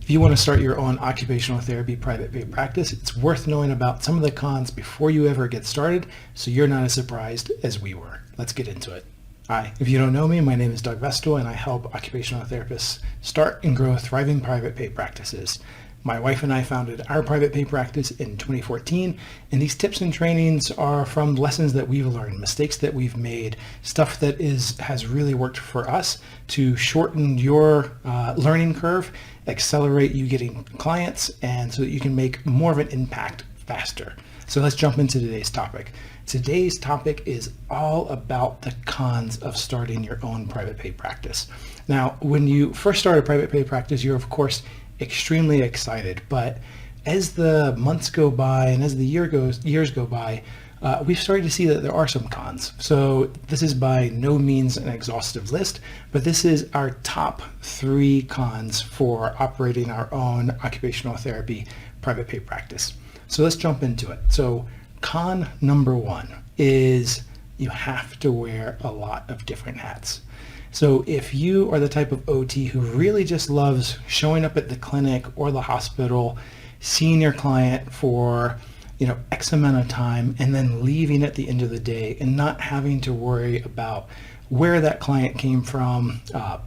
If you want to start your own occupational therapy private pay practice, it's worth knowing about some of the cons before you ever get started so you're not as surprised as we were. Let's get into it. Hi, if you don't know me, my name is Doug Vestal and I help occupational therapists start and grow thriving private pay practices. My wife and I founded our private pay practice in 2014, and these tips and trainings are from lessons that we've learned, mistakes that we've made, stuff that has really worked for us to shorten your learning curve, accelerate you getting clients, and so that you can make more of an impact faster. So let's jump into today's topic. Today's topic is all about the cons of starting your own private pay practice. Now, when you first start a private pay practice, you're of course extremely excited, but as the months go by and as the years go by, we've started to see that there are some cons. So this is by no means an exhaustive list, but this is our top 3 cons for operating our own occupational therapy private pay practice. So let's jump into it. So con number 1 is you have to wear a lot of different hats. So if you are the type of OT who really just loves showing up at the clinic or the hospital, seeing your client for X amount of time and then leaving at the end of the day and not having to worry about where that client came from,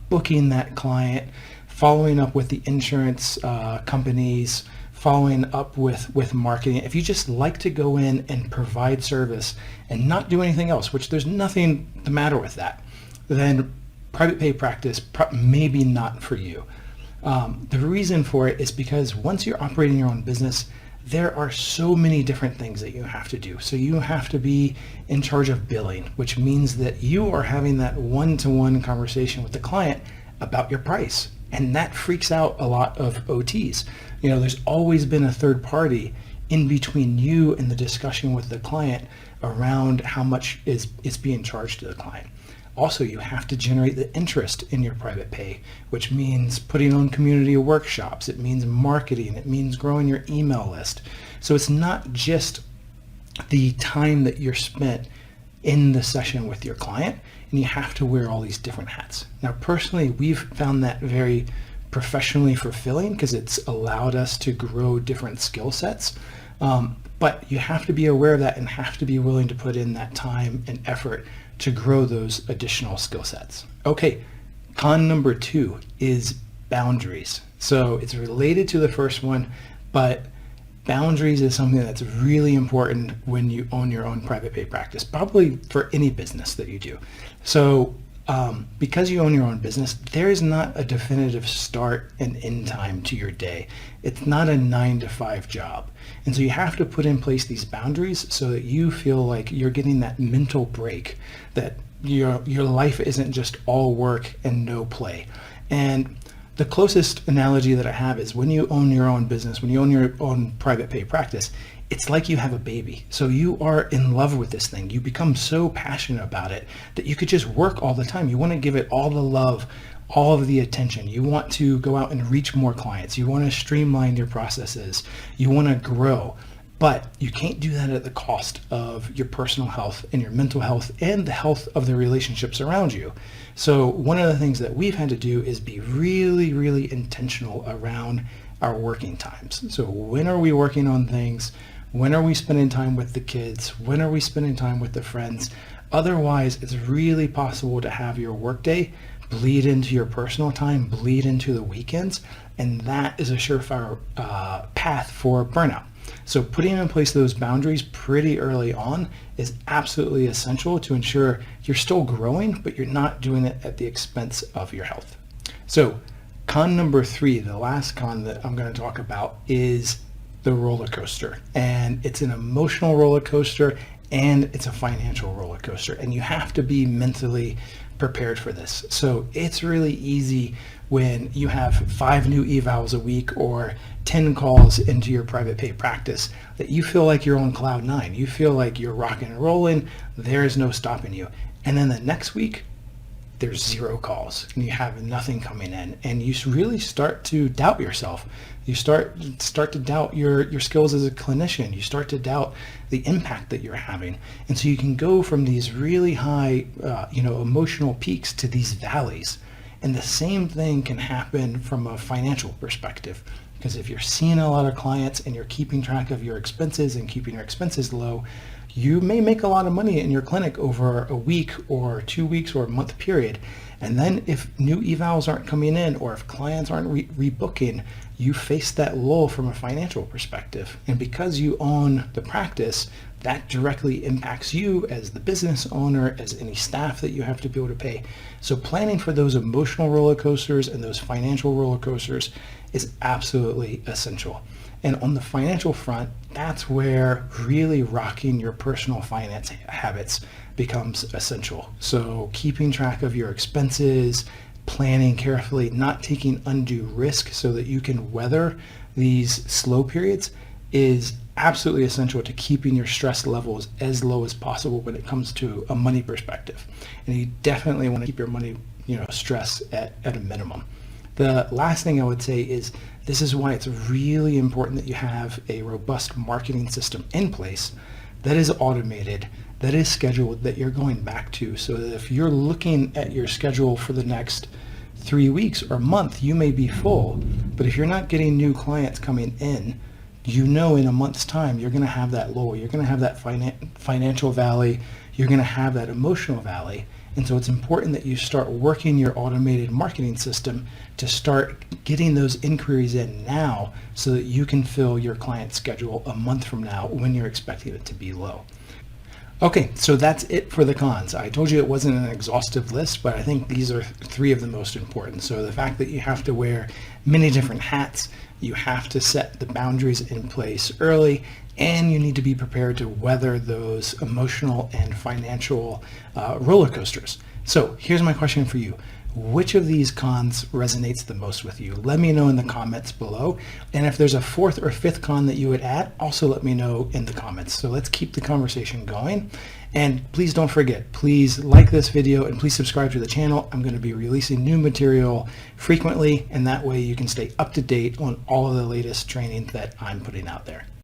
booking that client, following up with the insurance companies, following up with marketing. If you just like to go in and provide service and not do anything else, which there's nothing the matter with that, then private pay practice maybe not for you. The reason for it is because once you're operating your own business, there are so many different things that you have to do. So you have to be in charge of billing, which means that you are having that one-to-one conversation with the client about your price. And that freaks out a lot of OTs. There's always been a third party in between you and the discussion with the client around how much is being charged to the client. Also, you have to generate the interest in your private pay, which means putting on community workshops. It means marketing. It means growing your email list. So it's not just the time that you're spent in the session with your client, and you have to wear all these different hats. Now, personally, we've found that very professionally fulfilling because it's allowed us to grow different skill sets. But you have to be aware of that and have to be willing to put in that time and effort to grow those additional skill sets. Okay, con number 2 is boundaries. So it's related to the first one, but boundaries is something that's really important when you own your own private pay practice, probably for any business that you do. So because you own your own business, there is not a definitive start and end time to your day. It's not a 9-to-5 job. And so you have to put in place these boundaries so that you feel like you're getting that mental break, that your life isn't just all work and no play. And the closest analogy that I have is when you own your own business, when you own your own private pay practice, it's like you have a baby. So you are in love with this thing. You become so passionate about it that you could just work all the time. You want to give it all the love, all of the attention. You want to go out and reach more clients. You want to streamline your processes. You want to grow. But you can't do that at the cost of your personal health and your mental health and the health of the relationships around you. So one of the things that we've had to do is be really, really intentional around our working times. So when are we working on things? When are we spending time with the kids? When are we spending time with the friends? Otherwise, it's really possible to have your workday bleed into your personal time, bleed into the weekends, and that is a surefire path for burnout. So putting in place those boundaries pretty early on is absolutely essential to ensure you're still growing, but you're not doing it at the expense of your health. So con number 3, the last con that I'm going to talk about, is the roller coaster. And it's an emotional roller coaster and it's a financial roller coaster. And you have to be mentally prepared for this. So it's really easy when you have 5 new evals a week or 10 calls into your private pay practice that you feel like you're on cloud 9. You feel like you're rocking and rolling. There's no stopping you. And then the next week, there's 0 calls and you have nothing coming in, and you really start to doubt yourself. You start to doubt your skills as a clinician. You start to doubt the impact that you're having. And so you can go from these really high emotional peaks to these valleys. And the same thing can happen from a financial perspective. Because if you're seeing a lot of clients and you're keeping track of your expenses and keeping your expenses low, you may make a lot of money in your clinic over a week or 2 weeks or a month period. And then if new evals aren't coming in or if clients aren't rebooking, you face that lull from a financial perspective. And because you own the practice, that directly impacts you as the business owner, as any staff that you have to be able to pay. So planning for those emotional roller coasters and those financial roller coasters is absolutely essential. And on the financial front, that's where really rocking your personal finance habits becomes essential. So keeping track of your expenses, planning carefully, not taking undue risk so that you can weather these slow periods is absolutely essential to keeping your stress levels as low as possible when it comes to a money perspective. And you definitely want to keep your money, stress at a minimum. The last thing I would say is this is why it's really important that you have a robust marketing system in place that is automated, that is scheduled, that you're going back to, so that if you're looking at your schedule for the next 3 weeks or month, you may be full, but if you're not getting new clients coming in, in a month's time, you're going to have that low, you're going to have that financial valley, you're going to have that emotional valley. And so it's important that you start working your automated marketing system to start getting those inquiries in now so that you can fill your client schedule a month from now when you're expecting it to be low. Okay, so that's it for the cons. I told you it wasn't an exhaustive list, but I think these are 3 of the most important. So the fact that you have to wear many different hats, you have to set the boundaries in place early, and you need to be prepared to weather those emotional and financial roller coasters. So here's my question for you. Which of these cons resonates the most with you? Let me know in the comments below. And if there's a 4th or 5th con that you would add, also let me know in the comments. So let's keep the conversation going. And please don't forget, please like this video and please subscribe to the channel. I'm going to be releasing new material frequently, and that way you can stay up to date on all of the latest training that I'm putting out there.